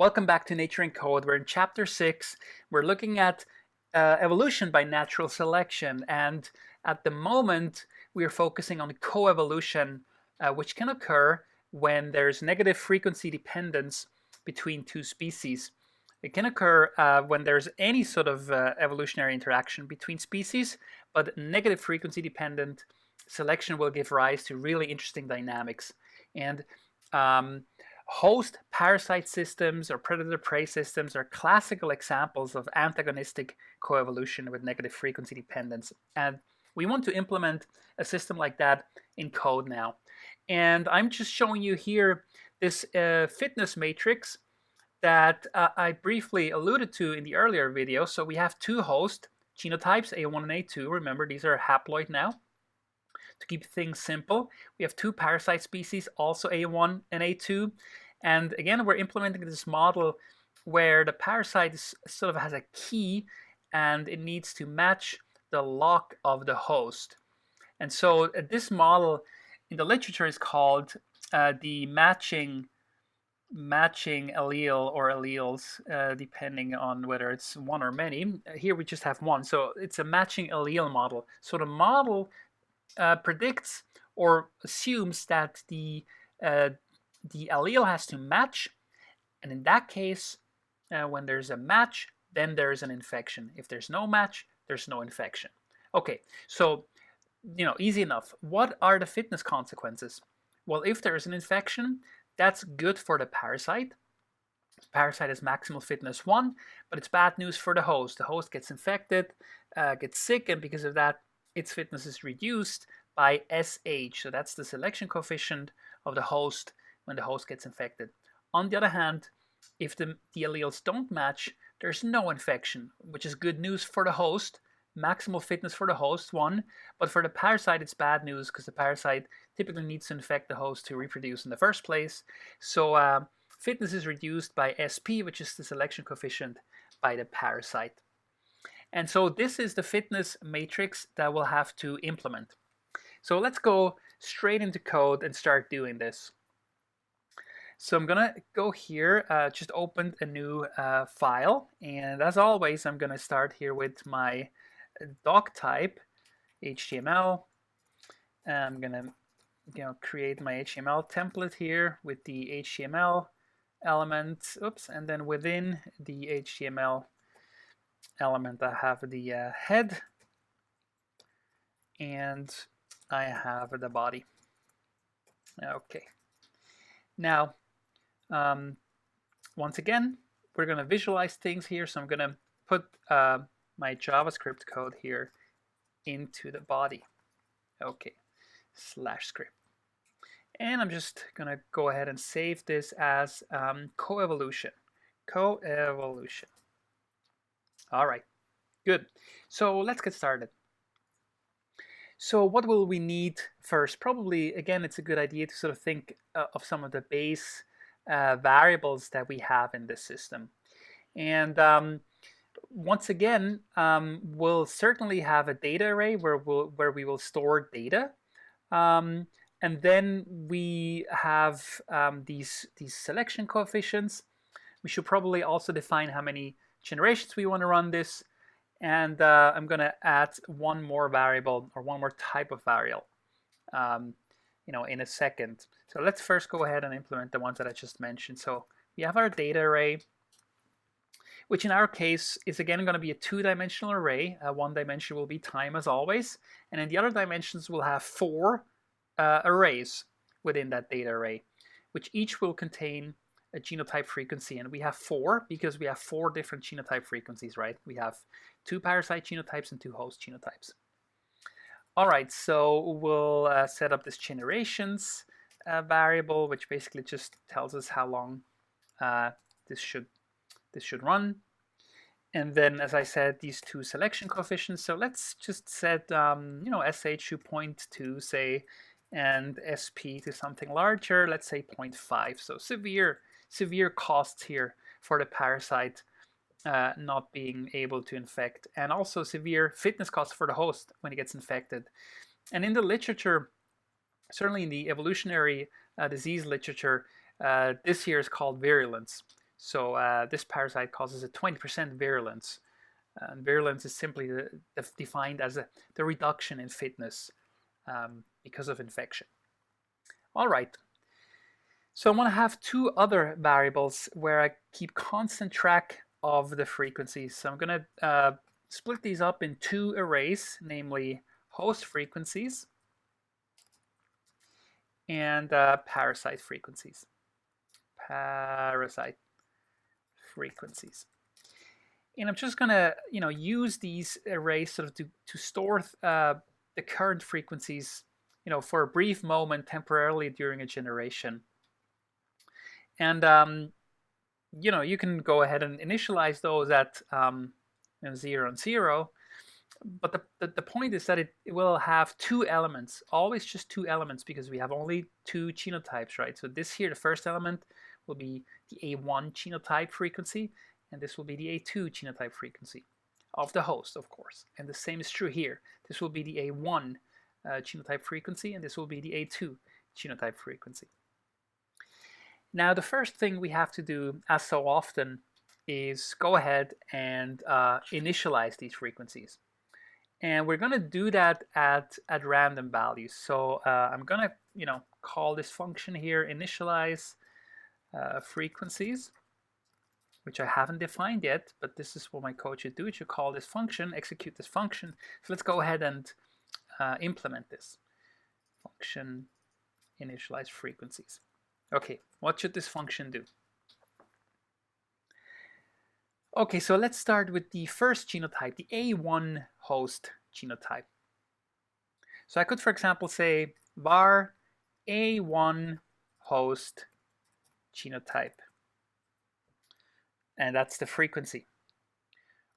Welcome back to Nature in Code. We're in chapter 6. We're looking at evolution by natural selection. And at the moment, we are focusing on coevolution, which can occur when there's negative frequency dependence between two species. It can occur when there's any sort of evolutionary interaction between species, but negative frequency dependent selection will give rise to really interesting dynamics. And host parasite systems or predator-prey systems are classical examples of antagonistic coevolution with negative frequency dependence. And we want to implement a system like that in code now. And I'm just showing you here this fitness matrix that I briefly alluded to in the earlier video. So we have two host genotypes, A1 and A2. Remember, these are haploid now. To keep things simple, we have two parasite species, also A1 and A2. And again, we're implementing this model where the parasite sort of has a key and it needs to match the lock of the host. And so this model in the literature is called the matching allele or alleles, depending on whether it's one or many. Here we just have one, so it's a matching allele model. So the model predicts or assumes that the allele has to match, and in that case, when there's a match, then there's an infection. If there's no match, there's no infection. Okay, so easy enough. What are the fitness consequences? Well, if there is an infection, that's good for the parasite. The parasite has maximal fitness 1, but it's bad news for the host. The host gets infected, gets sick, and because of that, its fitness is reduced by SH. So that's the selection coefficient of the host when the host gets infected. On the other hand, if the alleles don't match, there's no infection, which is good news for the host. Maximal fitness for the host 1, but for the parasite it's bad news because the parasite typically needs to infect the host to reproduce in the first place. So fitness is reduced by SP, which is the selection coefficient by the parasite. And so this is the fitness matrix that we'll have to implement. So let's go straight into code and start doing this. So I'm gonna go here, just opened a new file, and as always I'm gonna start here with my doc type, HTML. I'm gonna create my HTML template here with the HTML element, and then within the HTML element I have the head and I have the body. Okay, now once again we're going to visualize things here, so I'm going to put my JavaScript code here into the body. Okay, /script, and I'm just going to go ahead and save this as coevolution. All right, good. So let's get started. So what will we need first? Probably, again, it's a good idea to sort of think of some of the base variables that we have in this system. And once again, we'll certainly have a data array where we will store data. And then we have these selection coefficients. We should probably also define how many generations we want to run this, and I'm going to add one more variable or one more type of variable in a second. So let's first go ahead and implement the ones that I just mentioned. So we have our data array, which in our case is again going to be a 2-dimensional array. One dimension will be time as always, and in the other dimensions we'll have 4 arrays within that data array, which each will contain a genotype frequency, and we have 4 because we have 4 different genotype frequencies, right? We have 2 parasite genotypes and 2 host genotypes. All right, so we'll set up this generations variable, which basically just tells us how long this should run. And then, as I said, these 2 selection coefficients. So let's just set SH to 0.2, say, and SP to something larger, let's say 0.5. So severe costs here for the parasite not being able to infect, and also severe fitness costs for the host when it gets infected. And in the literature, certainly in the evolutionary disease literature, this here is called virulence. So this parasite causes a 20% virulence. And virulence is simply defined as the reduction in fitness because of infection. All right. So I want to have two other variables where I keep constant track of the frequencies. So I'm going to split these up in two arrays, namely host frequencies and parasite frequencies. Parasite frequencies. And I'm just going to, use these arrays sort of to store the current frequencies, for a brief moment temporarily during a generation. And you can go ahead and initialize those at 0 and 0. But the point is that it will have two elements, always just two elements, because we have only two genotypes, right? So this here, the first element, will be the A1 genotype frequency, and this will be the A2 genotype frequency of the host, of course. And the same is true here. This will be the A1 genotype frequency, and this will be the A2 genotype frequency. Now, the first thing we have to do, as so often, is go ahead and initialize these frequencies. And we're going to do that at random values. So I'm going to, call this function here initialize frequencies, which I haven't defined yet, but this is what my code should do. It should call this function, execute this function. So let's go ahead and implement this function initialize frequencies. Okay, what should this function do? Okay, so let's start with the first genotype, the A1 host genotype. So I could, for example, say var A1 host genotype, and that's the frequency.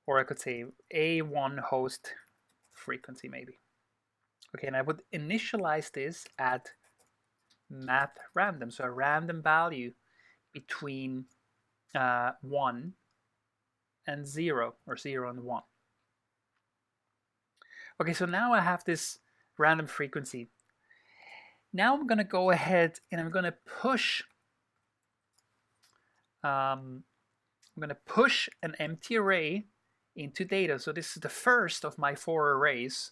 Or I could say A1 host frequency, maybe. Okay, and I would initialize this at math random, so a random value between 1 and 0, or 0 and 1. Okay, so now I have this random frequency. Now I'm going to go ahead and I'm going to push an empty array into data. So this is the first of my 4 arrays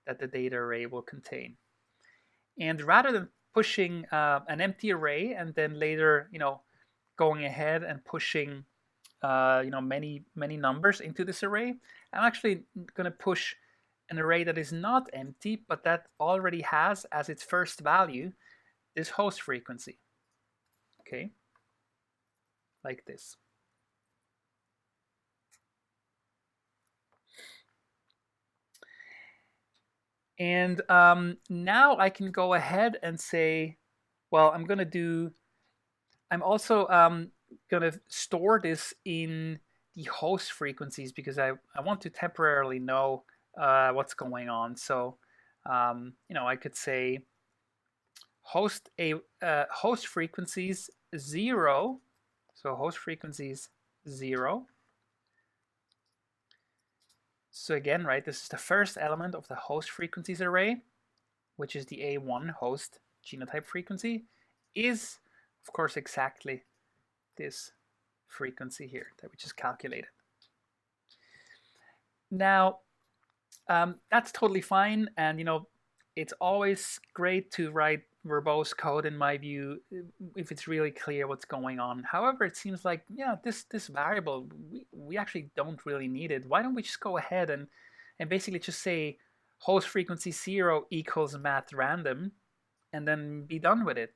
that the data array will contain. And rather than pushing an empty array and then later, going ahead and pushing many numbers into this array, I'm actually going to push an array that is not empty, but that already has as its first value this host frequency. Okay, like this. And now I can go ahead and say, well, I'm also going to store this in the host frequencies because I want to temporarily know what's going on. So, I could say host frequencies 0. So host frequencies 0. So again, right, this is the first element of the host frequencies array, which is the A1 host genotype frequency, is of course exactly this frequency here that we just calculated. Now, that's totally fine, and it's always great to write verbose code, in my view, if it's really clear what's going on. However, it seems like, this variable, we actually don't really need it. Why don't we just go ahead and basically just say host frequency 0 equals math random, and then be done with it.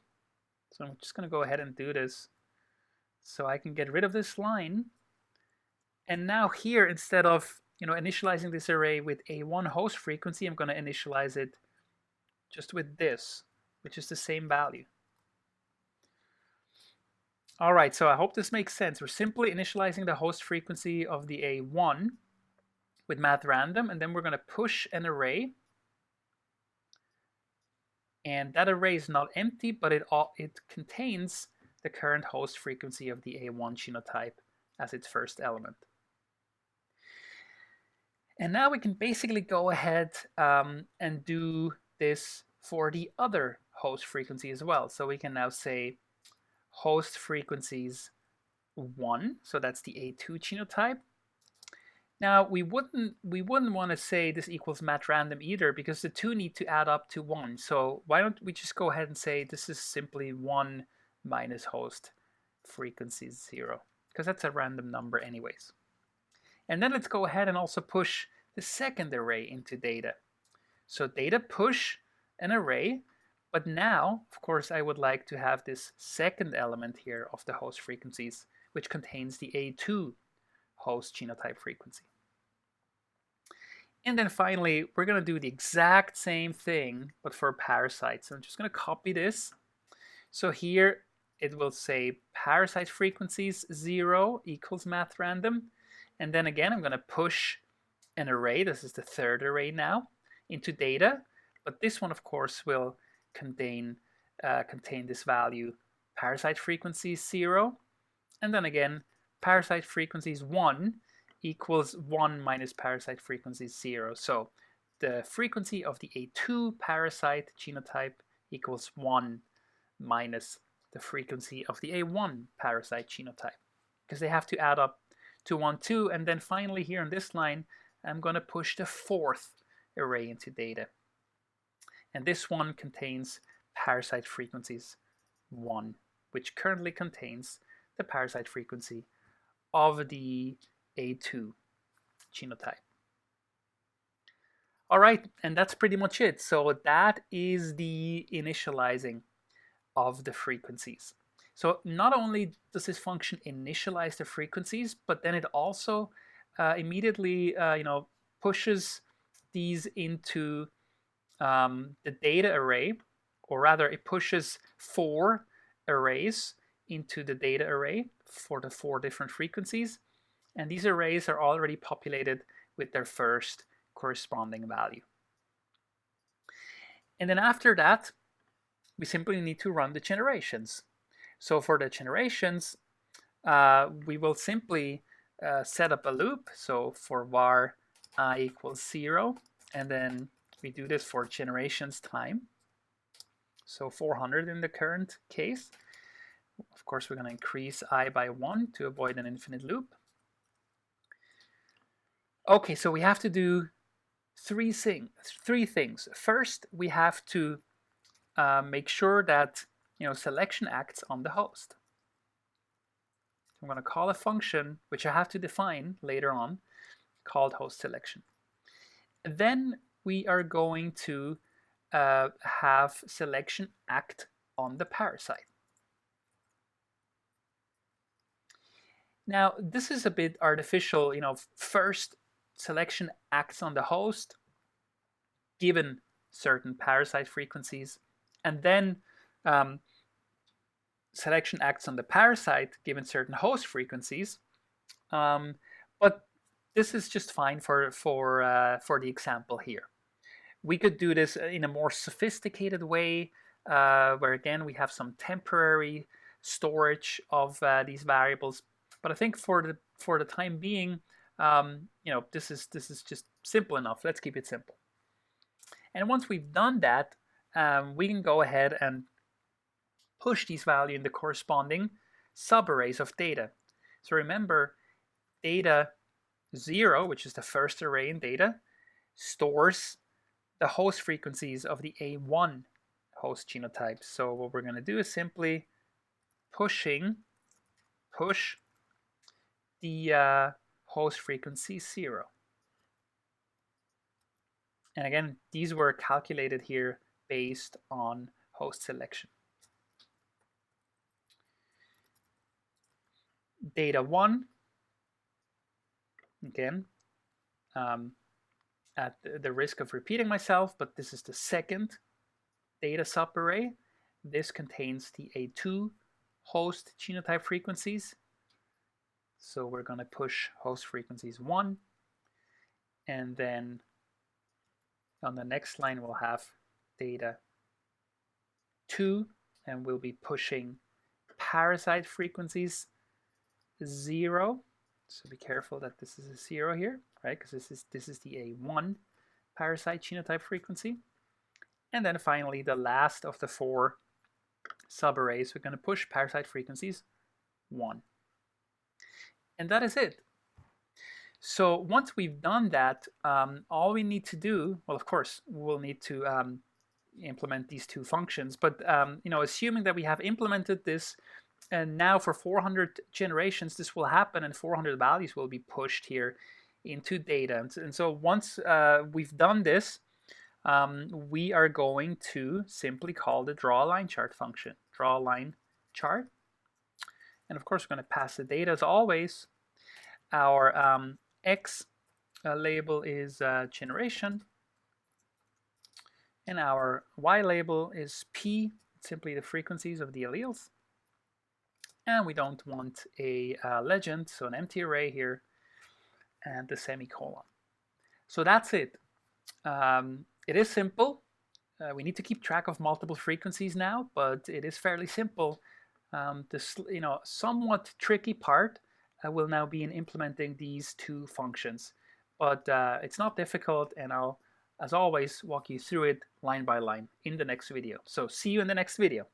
So I'm just going to go ahead and do this so I can get rid of this line. And now here, instead of initializing this array with A1 host frequency, I'm going to initialize it just with this, which is the same value. All right, so I hope this makes sense. We're simply initializing the host frequency of the A1 with math random, and then we're going to push an array. And that array is not empty, but it contains the current host frequency of the A1 genotype as its first element. And now we can basically go ahead and do this for the other host frequency as well. So we can now say host frequencies 1, so that's the A2 genotype. Now we wouldn't want to say this equals mat random either, because the two need to add up to 1. So why don't we just go ahead and say this is simply 1 minus host frequency 0, because that's a random number anyways. And then let's go ahead and also push the second array into data. So data push an array, but now, of course, I would like to have this second element here of the host frequencies, which contains the A2 host genotype frequency. And then finally, we're going to do the exact same thing, but for parasites. So I'm just going to copy this. So here it will say parasite frequencies 0 equals math random. And then again, I'm going to push an array. This is the third array now into data. But this one, of course, will contain this value parasite frequencies 0. And then again, parasite frequencies 1 equals 1 minus parasite frequencies 0. So the frequency of the A2 parasite genotype equals 1 minus the frequency of the A1 parasite genotype, because they have to add up to 1, 2. And then finally here on this line, I'm going to push the fourth array into data. And this one contains parasite frequencies 1, which currently contains the parasite frequency of the A2 genotype. All right, and that's pretty much it. So that is the initializing of the frequencies. So not only does this function initialize the frequencies, but then it also immediately pushes these into the data array, or rather it pushes 4 arrays into the data array for the 4 different frequencies. And these arrays are already populated with their first corresponding value. And then after that, we simply need to run the generations. So for the generations, we will simply set up a loop. So for var I equals 0, and then we do this for generations time. So 400 in the current case. Of course, we're going to increase I by 1 to avoid an infinite loop. Okay, so we have to do three things. First, we have to make sure that selection acts on the host. I'm going to call a function which I have to define later on, called host selection. Then we are going to have selection act on the parasite. Now, this is a bit artificial. First, selection acts on the host given certain parasite frequencies, and then selection acts on the parasite given certain host frequencies. But this is just fine for the example here. We could do this in a more sophisticated way, where again we have some temporary storage of these variables. But I think for the time being, this is just simple enough. Let's keep it simple. And once we've done that, we can go ahead and push these values in the corresponding subarrays of data. So remember, data 0, which is the first array in data, stores the host frequencies of the A1 host genotype. So what we're going to do is simply push the host frequency 0. And again, these were calculated here based on host selection. Data 1, again, at the risk of repeating myself, but this is the second data subarray. This contains the A2 host genotype frequencies. So we're going to push host frequencies 1. And then on the next line, we'll have data 2, and we'll be pushing parasite frequencies 0. So be careful that this is a 0 here, right? Because this is the A1 parasite genotype frequency. And then finally, the last of the 4 subarrays, we're going to push parasite frequencies 1. And that is it. So once we've done that, all we need to do, well, of course, we'll need to implement these two functions. But assuming that we have implemented this, and now for 400 generations, this will happen, and 400 values will be pushed here into data. And so once we've done this, we are going to simply call the draw line chart function, draw line chart. And of course, we're going to pass the data as always. Our X label is generation, and our Y label is P, simply the frequencies of the alleles. And we don't want a legend, so an empty array here, and the semicolon. So that's it. It is simple. We need to keep track of multiple frequencies now, but it is fairly simple. This, somewhat tricky part will now be in implementing these two functions, but it's not difficult, and I'll, as always, walk you through it line by line in the next video. So see you in the next video.